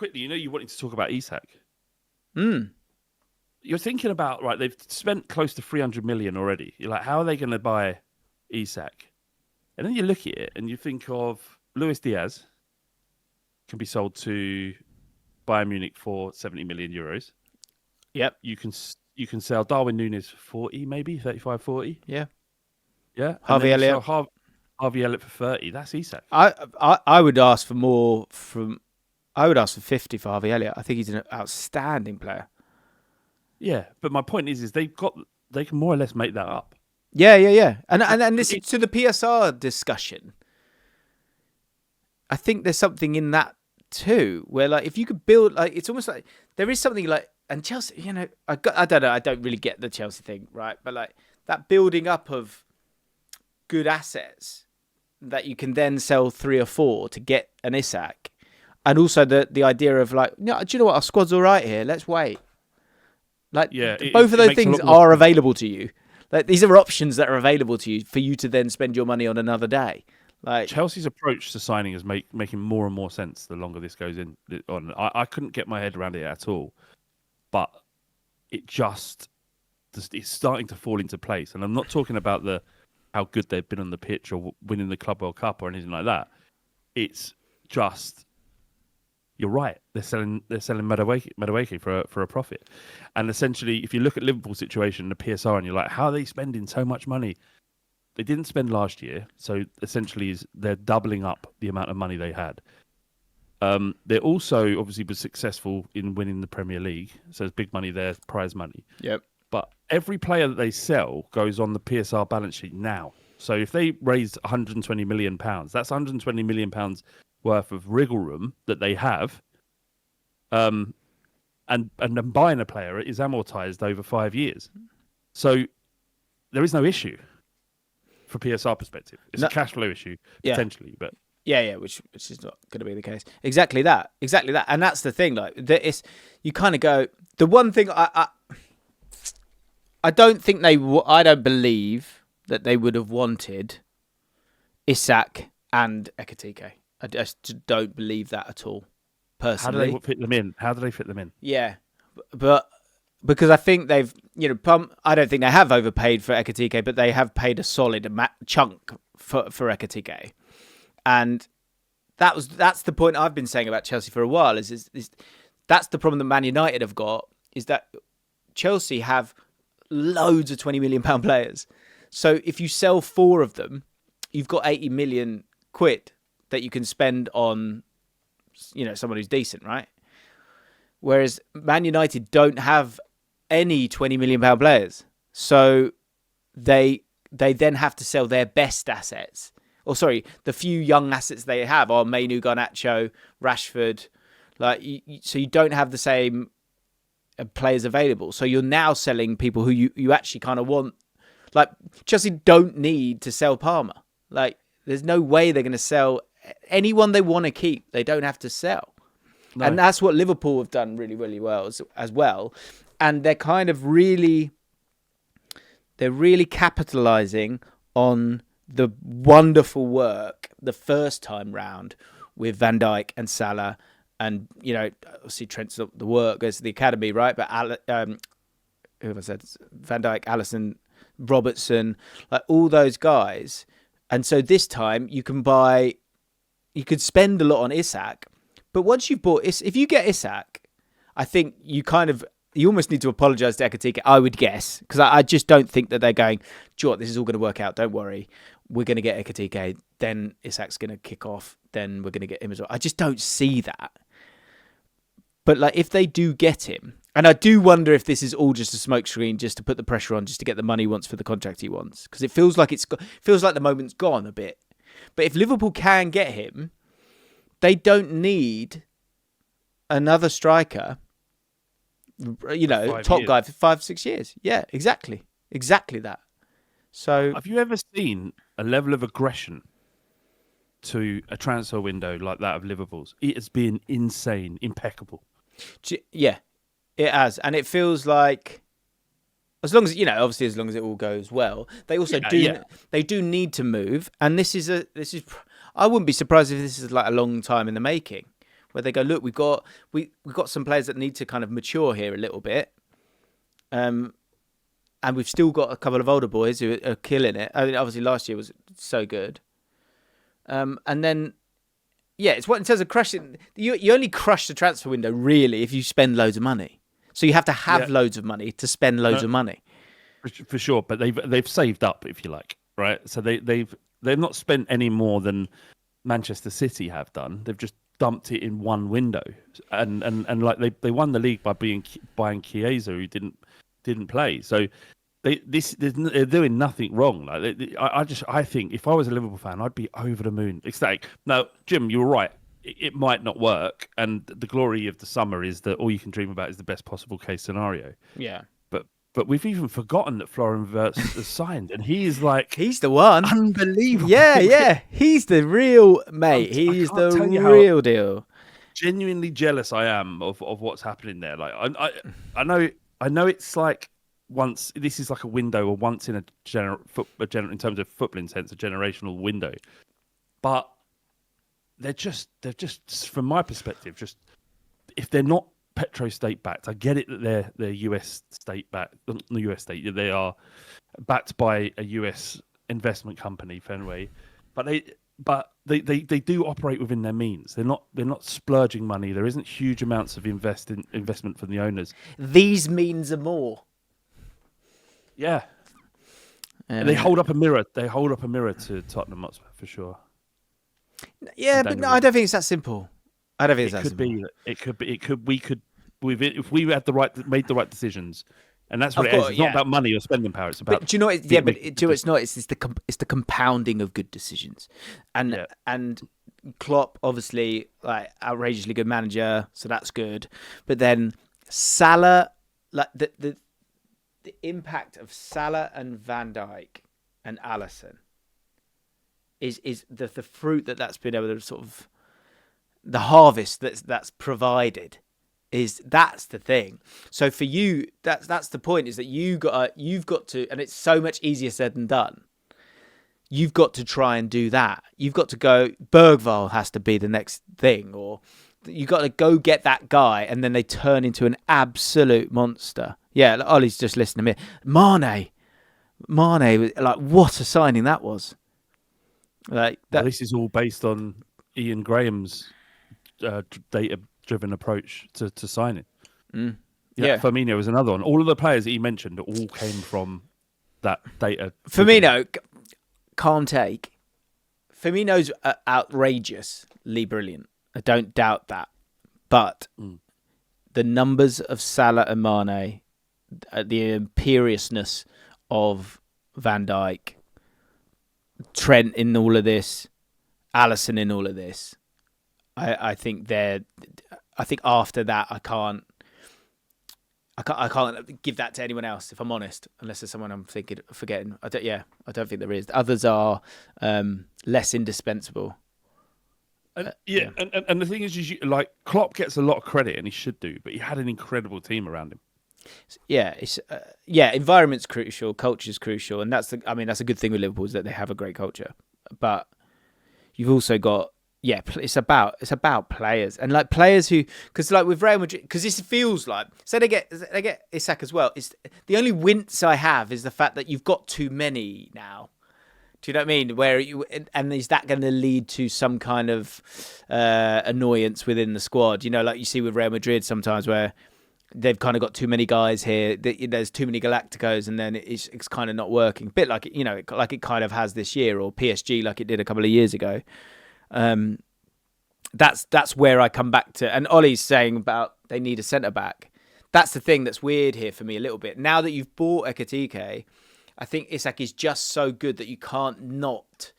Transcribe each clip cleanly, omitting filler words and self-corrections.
quickly, you wanted to talk about Isak. Mm. You're thinking about, right, they've spent close to 300 million already. You're like, how are they going to buy Isak? And then you look at it and you think of Luis Diaz can be sold to Bayern Munich for 70 million euros. Yep. You can sell Darwin Núñez for 40, maybe 35, 40. Yeah. Yeah. Harvey Elliott. Harvey Elliott for 30. That's Isak. I would ask for more from. I would ask for 50 for Harvey Elliott. I think he's an outstanding player. Yeah, but my point is they can more or less make that up. Yeah. And this to the PSR discussion. I think there's something in that too, where like if you could build, like it's almost like there is something like, and Chelsea, I don't know, I don't really get the Chelsea thing, right? But like that building up of good assets that you can then sell 3 or 4 to get an Isak, and also the idea of like, do you know what, our squad's all right here, let's wait. Like, both of those things are available to you. Like, these are options that are available to you for you to then spend your money on another day. Like Chelsea's approach to signing is making more and more sense the longer this goes on. I couldn't get my head around it at all, but it's starting to fall into place. And I'm not talking about how good they've been on the pitch or winning the Club World Cup or anything like that. It's just, you're right. They're selling Madueke for a profit. And essentially, if you look at Liverpool's situation, the PSR, and you're like, how are they spending so much money? They didn't spend last year, so essentially they're doubling up the amount of money they had. They also obviously were successful in winning the Premier League, so there's big money there, prize money. Yep. But every player that they sell goes on the PSR balance sheet now. So if they raise £120 million, that's £120 million worth of wriggle room that they have. And then buying a player is amortized over 5 years. So there is no issue for PSR perspective. It's a cash flow issue, potentially, but yeah, which is not going to be the case. Exactly that, and that's the thing. Like, you kind of go. The one thing I don't think I don't believe that they would have wanted Isak and Ekitike. I just don't believe that at all. Personally, how do they fit them in? Yeah, but because I think they've, I don't think they have overpaid for Ekitike, but they have paid a solid chunk for Ekitike. And that's the point I've been saying about Chelsea for a while, is that's the problem that Man United have got, is that Chelsea have loads of £20 million players. So if you sell 4 of them, you've got 80 million quid that you can spend on, someone who's decent, right? Whereas Man United don't have any £20 million players. So they then have to sell their best assets. Or sorry, the few young assets they have are Mainu, Garnacho, Rashford. So you don't have the same players available. So you're now selling people who you actually kind of want. Like, Chelsea don't need to sell Palmer. Like, there's no way they're going to sell anyone they want to keep. They don't have to sell. No. And that's what Liverpool have done really, really well as well. And they're kind of really capitalising on the wonderful work the first time round with Van Dijk and Salah, and obviously Trent's the work goes to the academy, right? But who have I said? Van Dijk, Alisson, Robertson, like all those guys. And so this time you could spend a lot on Isak, but once you've bought if you get Isak, I think you almost need to apologise to Ekitike, I would guess, because I just don't think that they're going, this is all going to work out, don't worry. We're going to get Ekitike, then Isak's going to kick off, then we're going to get him as well. I just don't see that. But like, if they do get him, and I do wonder if this is all just a smokescreen, just to put the pressure on, just to get the money he wants for the contract he wants, because it feels like the moment's gone a bit. But if Liverpool can get him, they don't need another striker. Top guy for 5-6 years. Yeah, exactly that. So, have you ever seen a level of aggression to a transfer window like that of Liverpool's? It has been insane, impeccable. Yeah, it has, and it feels like, as long as obviously, as long as it all goes well, they also they do need to move, and this is. I wouldn't be surprised if this is like a long time in the making, where they go, look, we've got some players that need to kind of mature here a little bit, and we've still got a couple of older boys who are killing it. I mean, obviously last year was so good, and then it's what in terms of crushing. You only crush the transfer window really if you spend loads of money. So you have to have loads of money to spend loads of money. For sure, but they've saved up, if you like, right? So they've not spent any more than Manchester City have done. They've just dumped it in one window, and like they won the league by buying Chiesa, who didn't play. So they're doing nothing wrong. Like I think if I was a Liverpool fan, I'd be over the moon, ecstatic. Now, Jim, you were right. It might not work, and the glory of the summer is that all you can dream about is the best possible case scenario. Yeah. But we've even forgotten that Florian Wirtz has signed, and he is like... He's the one. Unbelievable. Yeah. He's the real mate. He's the real deal. Genuinely jealous I am of what's happening there. Like I know it's like this is like a window, or once in in terms of footballing sense, a generational window. But they're just from my perspective, just if they're not Petro state backed. I get it that they're US state backed, not the US state. They are backed by a US investment company, Fenway, but they do operate within their means. They're not splurging money. There isn't huge amounts of investment from the owners. These means are more. Yeah, they hold up a mirror. They hold up a mirror to Tottenham Hotspur for sure. Yeah, but no, I don't think it's that simple. I don't think it's that simple. It could be. If we had made the right decisions, and that's what it is. It's not about money or spending power. It's about. But do you know? It's not. It's the compounding of good decisions, and Klopp obviously like outrageously good manager, so that's good. But then Salah, like the impact of Salah and Van Dijk and Alisson is the fruit that's been able to sort of. The harvest that's provided that's the thing. So for you, that's the point, is that you've got to, and it's so much easier said than done. You've got to try and do that. You've got to go. Bergvall has to be the next thing, or you got to go get that guy, and then they turn into an absolute monster. Yeah, Ollie's just listening to me. Mane, like what a signing that was. Like that. Well, this is all based on Ian Graham's data-driven approach to signing. Yeah, Firmino was another one. All of the players that he mentioned all came from that data. Firmino, calm take. Firmino's outrageously brilliant. I don't doubt that. But the numbers of Salah and Mane, the imperiousness of Van Dijk, Trent in all of this, Alisson in all of this, I think after that I can't give that to anyone else, if I'm honest, unless there's someone I'm forgetting. I don't think there is. Others are less indispensable. And the thing is, like Klopp gets a lot of credit, and he should do, but he had an incredible team around him. Yeah, environment's crucial, culture's crucial, and that's a good thing with Liverpool, is that they have a great culture. But you've also got it's about players, and like players who, because like with Real Madrid, because this feels like, so they get Isak as well. It's the only wince I have is the fact that you've got too many now. Do you know what I mean? And is that going to lead to some kind of annoyance within the squad? You know, like you see with Real Madrid sometimes, where they've kind of got too many guys here. There's too many Galacticos, and then it's kind of not working. A bit like like it kind of has this year, or PSG, like it did a couple of years ago. That's where I come back to. And Ollie's saying about they need a centre back. That's the thing that's weird here for me a little bit. Now that you've bought Ekitike, I think Isak is just so good that you can't not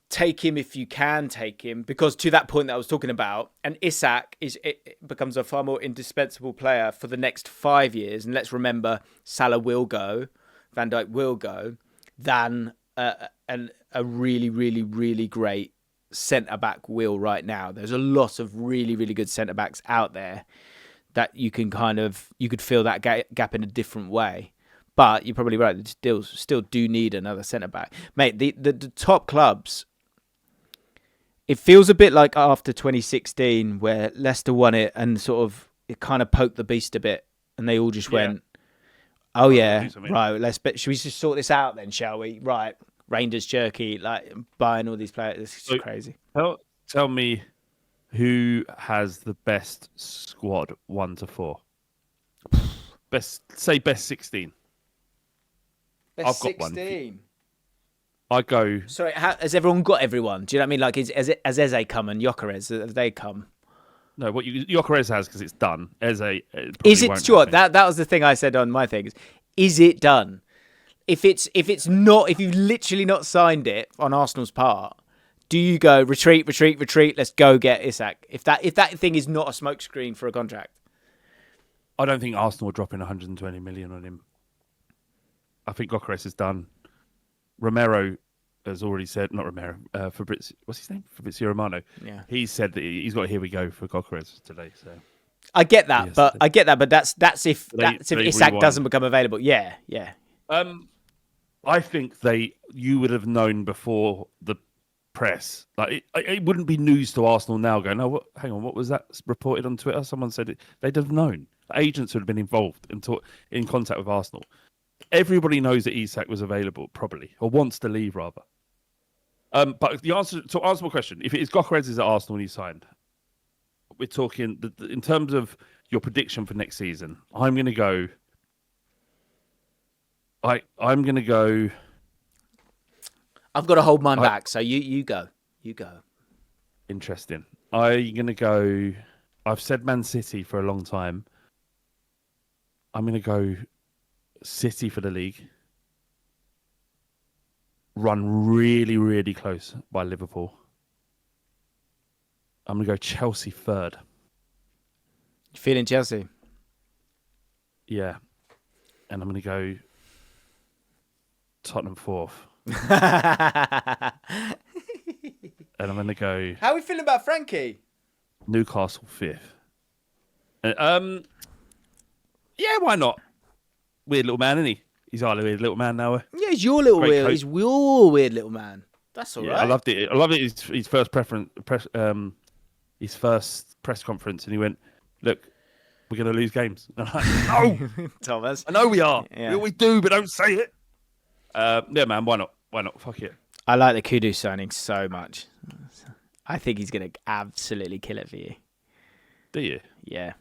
take him if you can take him, because to that point that I was talking about, and Isak becomes a far more indispensable player for the next 5 years. And let's remember, Salah will go, Van Dijk will go, than a really, really, really great centre-back will right now. There's a lot of really, really good centre-backs out there that you could fill that gap in a different way. But you're probably right, they still do need another centre-back. Mate, the top clubs, It feels a bit like after 2016 where Leicester won it and sort of it kind of poked the beast a bit and they all just went, oh yeah, right, should we just sort this out then, shall we? Right, Rangers jerky, like buying all these players. It's just crazy. Tell me who has the best squad 1 to 4? Best 16. Best I've got 16. one. I go. Sorry, has everyone got everyone? Do you know what I mean? Like, has Eze come and Gyökeres? Have they come? No, what Gyökeres has because it's done. Eze, is it sure? That was the thing I said on my things. Is it done? If it's not, if you've literally not signed it on Arsenal's part, do you go retreat? Let's go get Isak. If that thing is not a smokescreen for a contract, I don't think Arsenal are dropping 120 million on him. I think Gyökeres is done. Romero has already said, not Romero, Fabrizio, what's his name? Fabrizio Romano. Yeah. He said that he's got here we go for Gyökeres today. So I get that, but that's if Isak doesn't become available. Yeah. I think you would have known before the press. Like it wouldn't be news to Arsenal now going, oh, hang on, what was that reported on Twitter? Someone said it. They'd have known. Agents would have been involved and in contact with Arsenal. Everybody knows that Isak was available, probably, or wants to leave, rather. But to answer my question, if it is Gyökeres is at Arsenal and he's signed, we're talking, in terms of your prediction for next season, I'm going to go... I'm going to go... I've got to hold mine back, so you go. You go. Interesting. I'm going to go... I've said Man City for a long time. I'm going to go... City for the league, run really, really close by Liverpool. I'm going to go Chelsea third. You feeling Chelsea? Yeah. And I'm going to go Tottenham fourth. And I'm going to go... How are we feeling about Frankie? Newcastle fifth. Yeah, why not? Weird little man, isn't he? He's our weird little man now. Yeah, he's your little weird. He's your weird little man. That's all right. I loved it. I loved it. His first his first press conference, and he went, "Look, we're going to lose games." And I'm like, no, Thomas. I know we are. Yeah. We always do, but don't say it. Yeah, man. Why not? Why not? Fuck it. I like the Kudu signing so much. I think he's going to absolutely kill it for you. Do you? Yeah.